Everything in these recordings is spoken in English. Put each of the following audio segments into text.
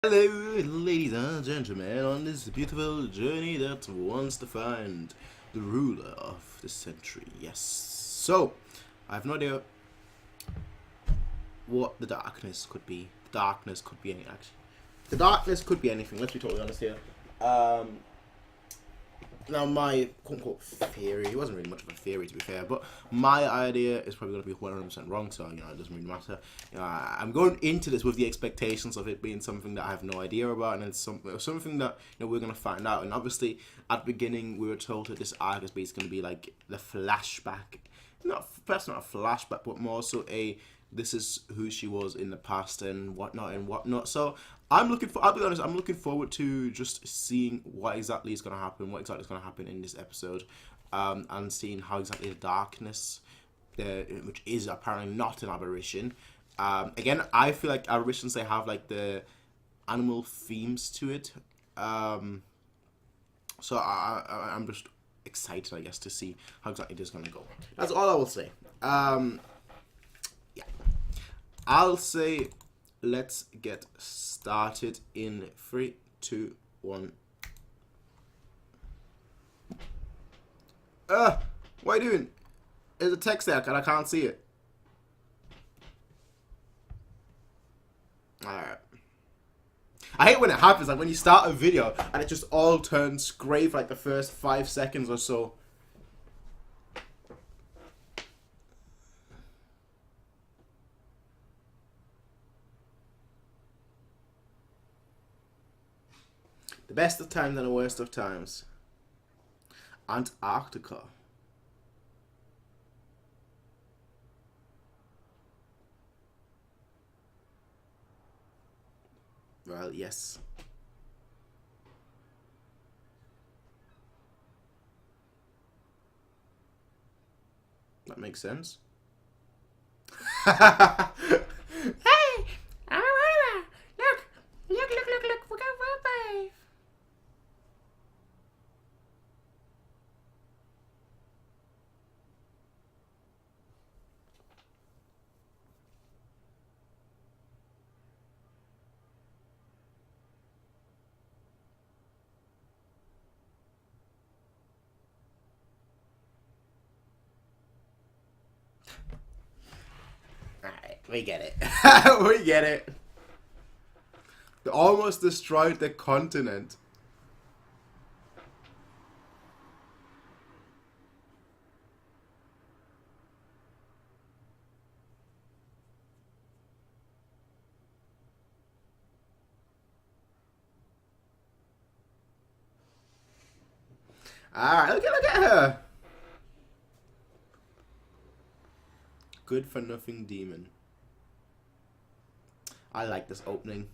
Hello, ladies and gentlemen, on this beautiful journey that wants to find the ruler of the century. Yes. So, I have no idea what the darkness could be. The darkness could be anything, actually. The darkness could be anything, let's be totally honest here. Now, my quote-unquote theory, it wasn't really much of a theory to be fair, but my idea is probably going to be 100% wrong, so, it doesn't really matter. I'm going into this with the expectations of it being something that I have no idea about, and it's something that, we're going to find out. And obviously, at the beginning, we were told that this arc is basically going to be like the flashback. Perhaps not a flashback, but more so this is who she was in the past and whatnot. So I'll be honest, I'm looking forward to just seeing what exactly is going to happen, in this episode, and seeing how exactly the darkness, which is apparently not an aberration. Again, I feel like aberrations, they have like the animal themes to it. So I'm just excited, I guess, to see how exactly this is going to go. That's all I will say. I'll say let's get started in 3, 2, 1. What are you doing? There's a text there and I can't see it. Alright. I hate when it happens, like when you start a video and it just all turns grey for like the first 5 seconds or so. The best of times and the worst of times. Antarctica. Well, yes. That makes sense. Hey! I'm a runner! Look! We got wildlife! Alright, we get it. We get it. They almost destroyed the continent. Alright, look at her. Good for nothing demon. I like this opening.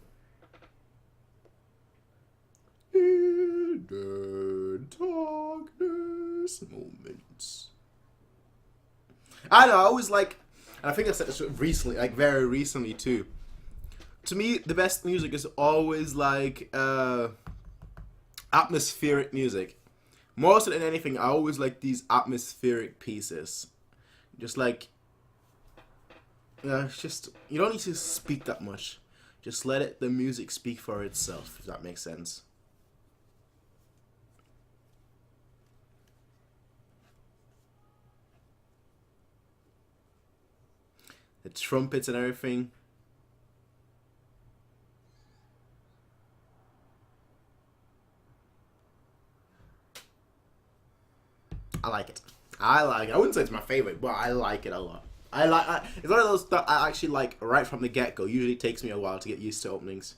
In the darkness moments. I know, I always like, and I think I said this recently, like very recently too. To me, the best music is always like atmospheric music. More so than anything, I always like these atmospheric pieces. Just like, it's just, you don't need to speak that much. Just let the music speak for itself, if that makes sense. The trumpets and everything. I like it. I wouldn't say it's my favorite, but I like it a lot. It's one of those that I actually like right from the get-go. Usually it takes me a while to get used to openings.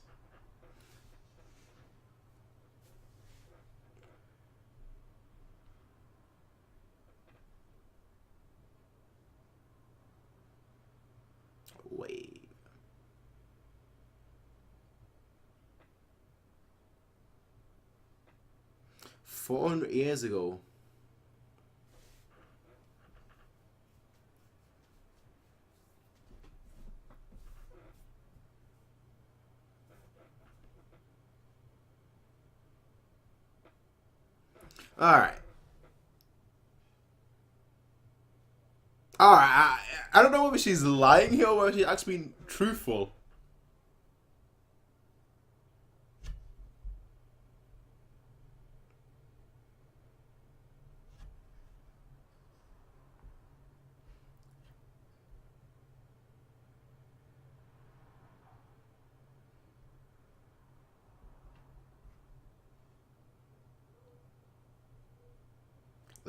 Wait. $400 ago. Alright. Alright, I don't know whether she's lying here or whether she's actually being truthful.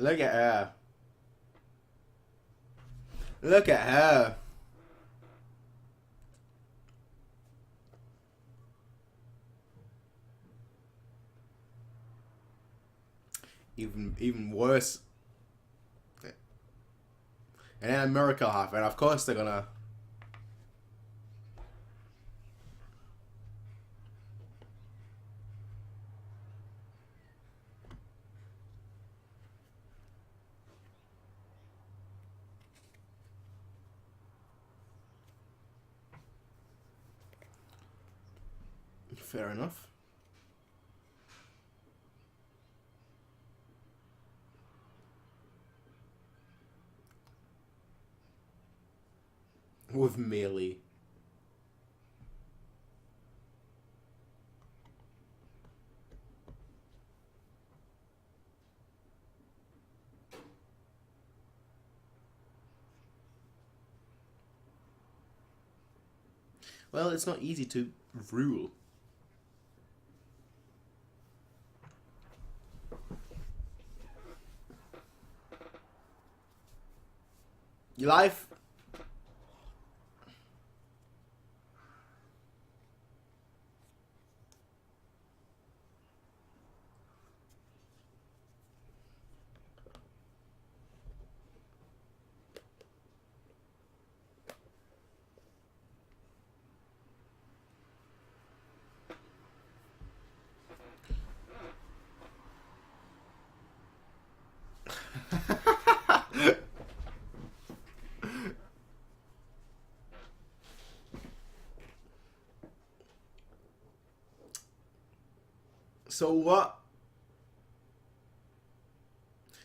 Look at her. Look at her. Even worse. And then America half, and of course they're gonna. Fair enough. With Melee. Well, it's not easy to rule. Your life. So what?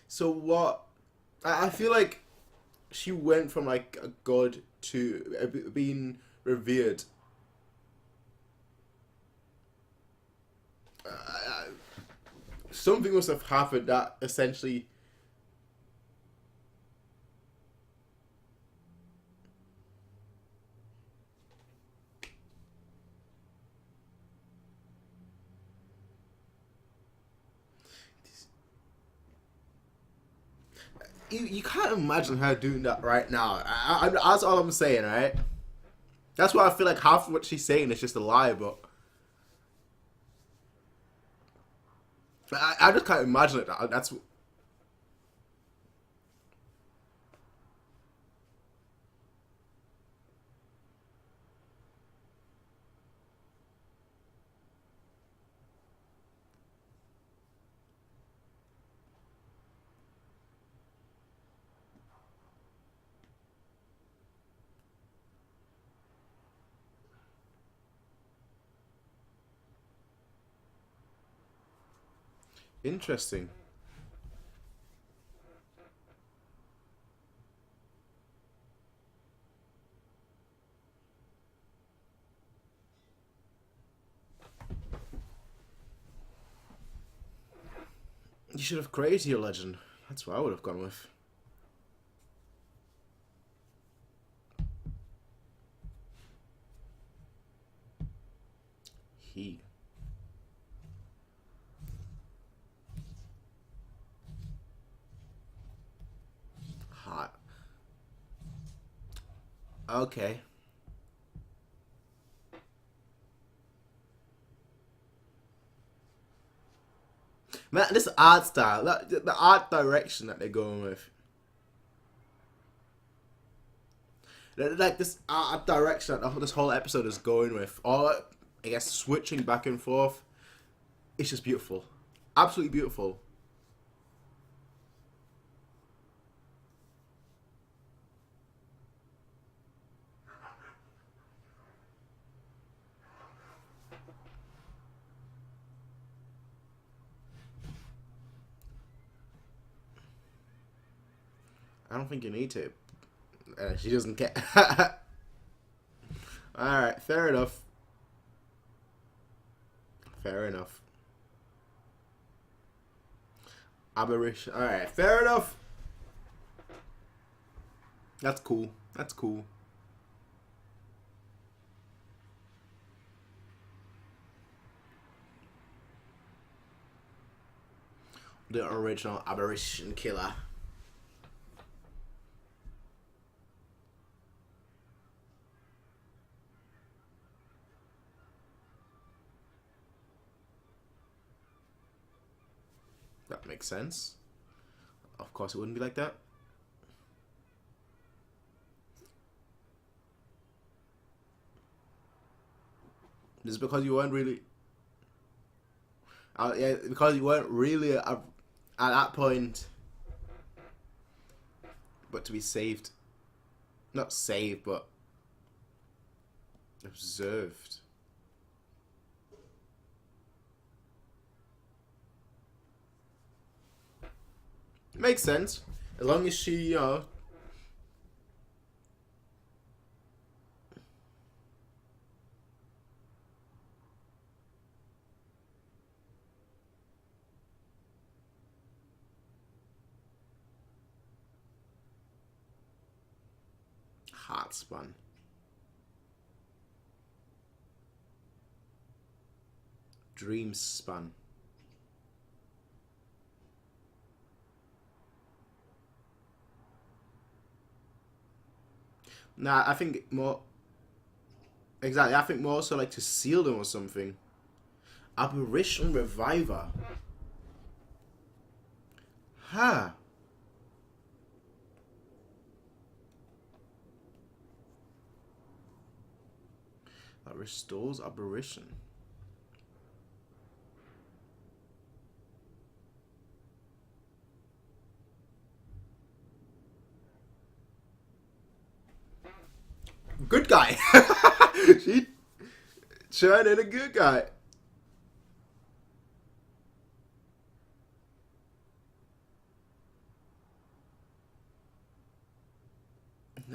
So what? I feel like she went from like a god to being revered. Something must have happened that essentially. You can't imagine her doing that right now. That's all I'm saying, right? That's why I feel like half of what she's saying is just a lie, but I just can't imagine it. That's. Interesting. You should have created your legend. That's what I would have gone with. He. Hot. Okay. Man, this art style, the art direction that they're going with. Like this art direction that this whole episode is going with, or I guess switching back and forth, it's just beautiful. Absolutely beautiful. I don't think you need to. She doesn't care. Alright, fair enough. Fair enough. Aberration. Alright, fair enough. That's cool. That's cool. The original aberration killer. That makes sense. Of course it wouldn't be like that. This is because you weren't really... yeah, because you weren't really at that point. But to be saved. Not saved, but... observed. Makes sense. As long as she, you know... heart span. Dream span. Nah, I think more... exactly, I think more so like to seal them or something. Apparition Reviver. Huh. That restores aberration. Good guy. She turned in a good guy.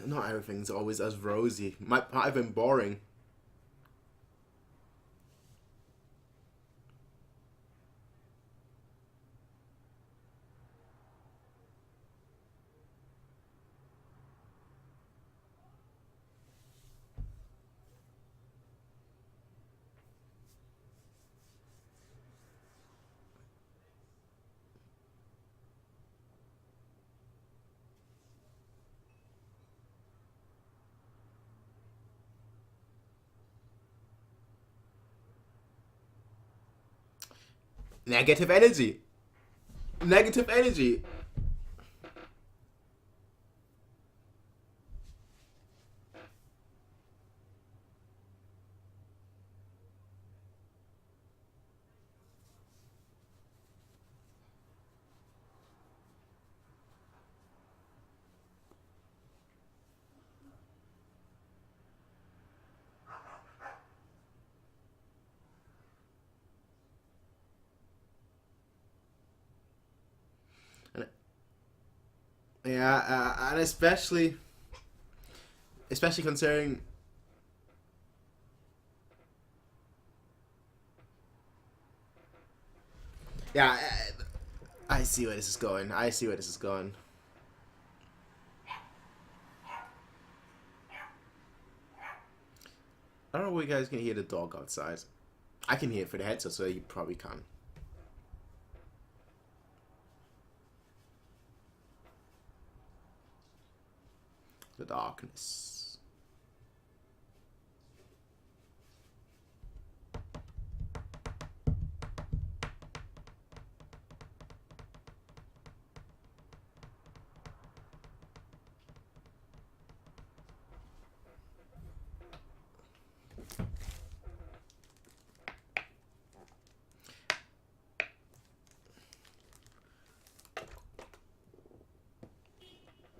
Not everything's always as rosy. Might have been boring. Negative energy. Negative energy. Yeah, and especially considering... yeah, I see where this is going. I see where this is going. I don't know if you guys can hear the dog outside. I can hear it for the headset, so you probably can. The darkness.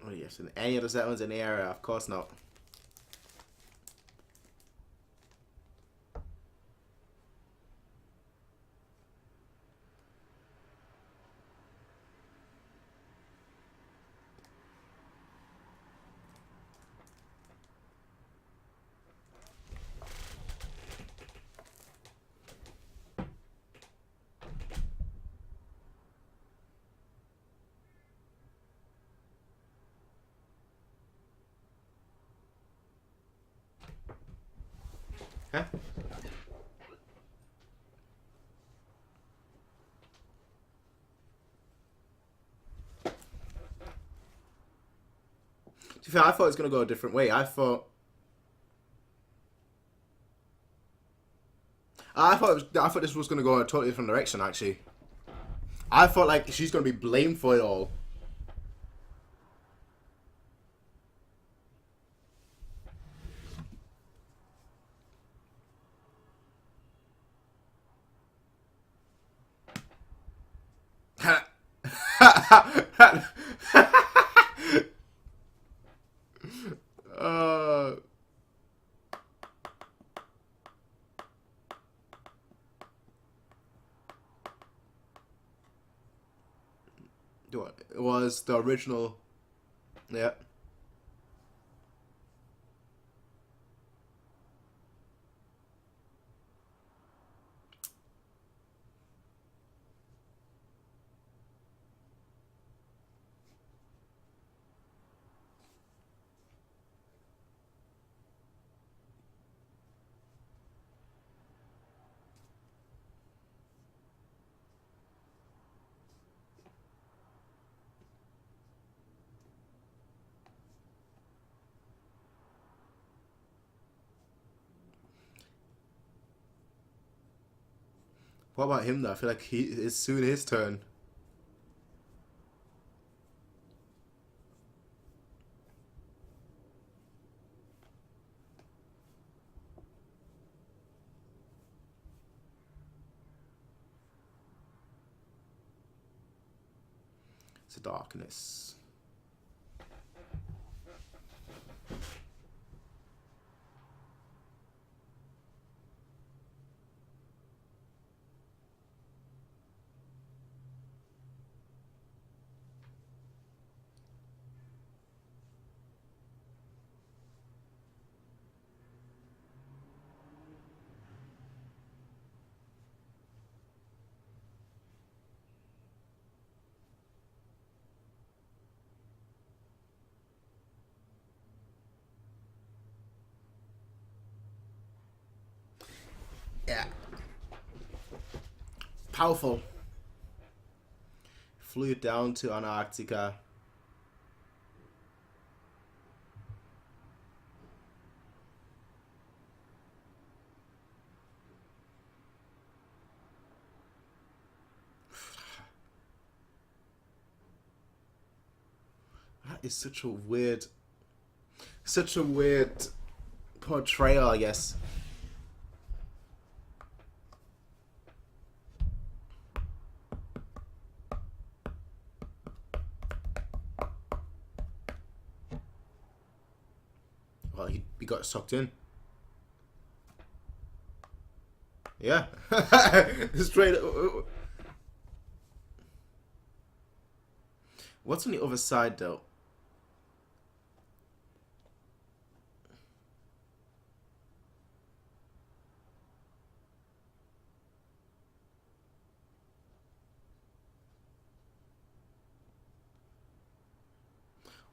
Oh yes, and any other settlements in the area? Of course not. Huh? be fair, I thought it was gonna go a different way. I thought this was gonna go a totally different direction. Actually, I thought like she's gonna be blamed for it all. uh, it was the original. Yeah. What about him though? I feel like it's soon his turn. It's the darkness. Yeah. Powerful. Flew down to Antarctica. That is such a weird portrayal, I guess. Well, he got sucked in. Yeah. Straight up. What's on the other side, though?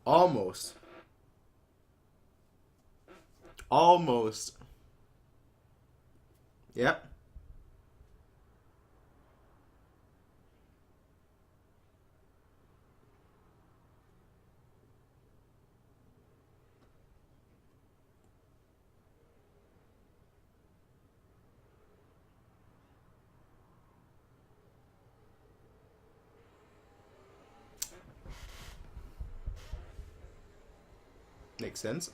Almost. Almost. Yep. Makes sense.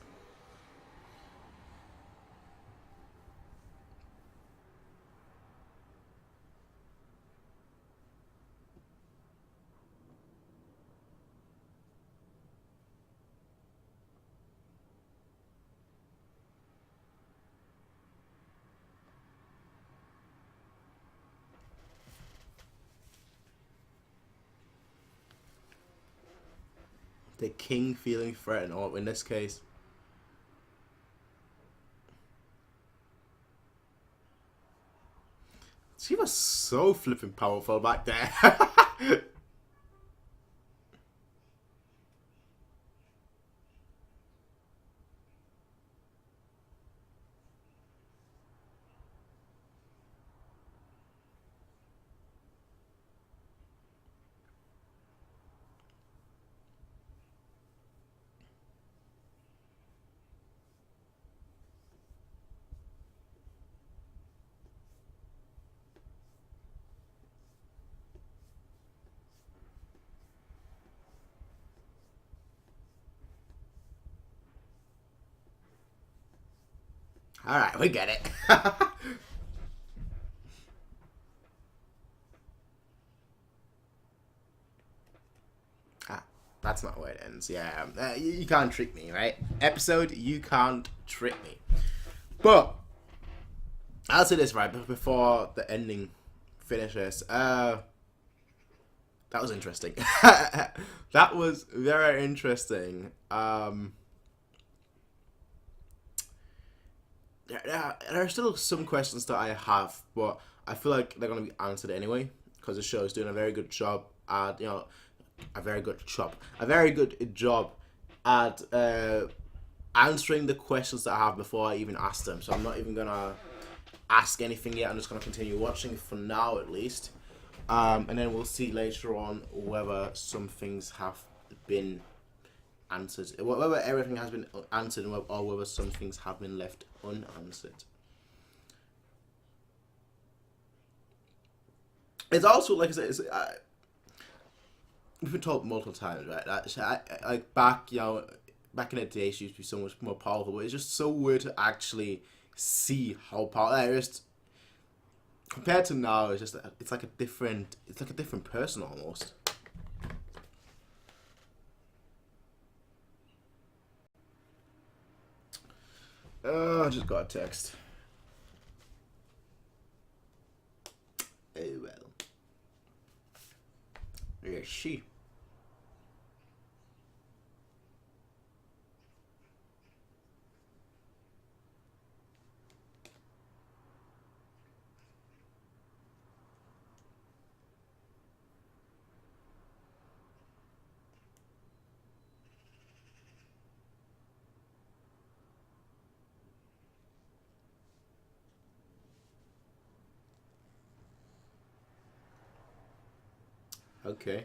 The king feeling threatened, or in this case. She was so flipping powerful back there. All right, we get it. Ah, that's not where it ends. Yeah, you can't trick me, right? Episode, you can't trick me. But I'll say this right before the ending finishes. That was interesting. That was very interesting. There are still some questions that I have, but I feel like they're going to be answered anyway because the show is doing a very good job at a very good job at answering the questions that I have before I even ask them. So I'm not even gonna ask anything yet. I'm just gonna continue watching for now, at least, and then we'll see later on whether some things have been answered, whether everything has been answered, or whether some things have been left unanswered. It's also like I said, we've been told multiple times, right? Like back, back in the day, she used to be so much more powerful. But it's just so weird to actually see how powerful. Just compared to now, it's like a different person almost. I just got a text. Oh well. Where is she? Okay.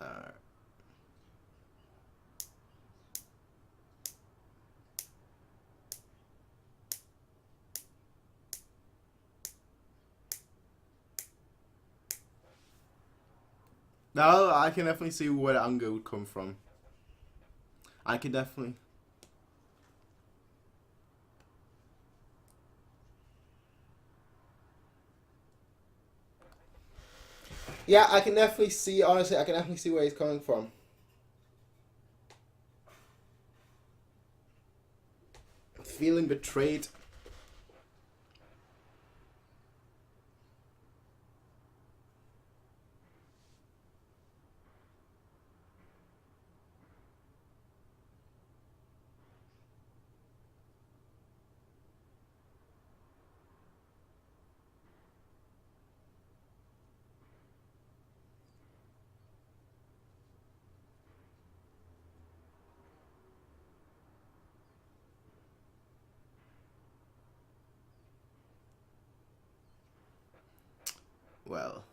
Uh, no, I can definitely see where the anger would come from. I can definitely. Yeah, I can definitely see. Honestly, I can definitely see where he's coming from. Feeling betrayed. Well,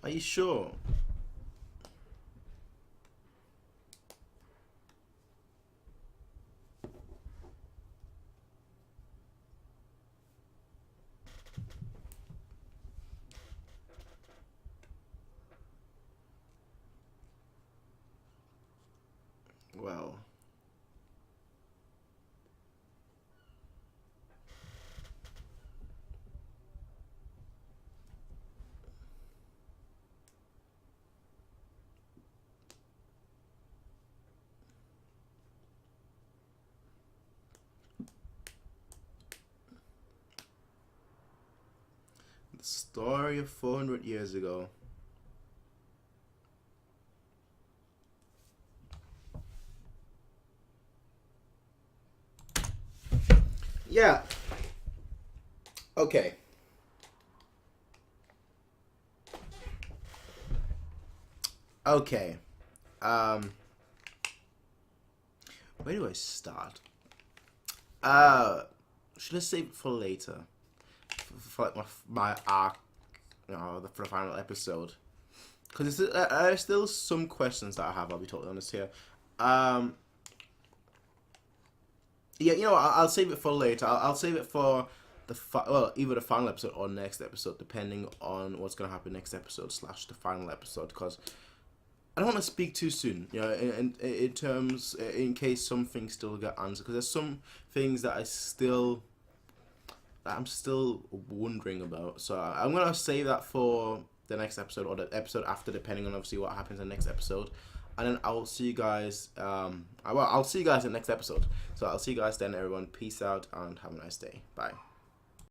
Are you sure? Well, the story of 400 years ago. Yeah. Okay. Okay. Where do I start? Should I save it for later? For like my arc, for the final episode. Because there's still some questions that I have, I'll be totally honest here. Yeah, I'll save it for later. I'll save it for either the final episode or next episode, depending on what's going to happen next episode / the final episode, because I don't want to speak too soon, in terms, in case some things still get answered, because there's some things that I'm still wondering about. So I'm going to save that for the next episode or the episode after, depending on obviously what happens in the next episode. And then I'll see you guys, I'll see you guys in the next episode. So I'll see you guys then, everyone. Peace out and have a nice day. Bye.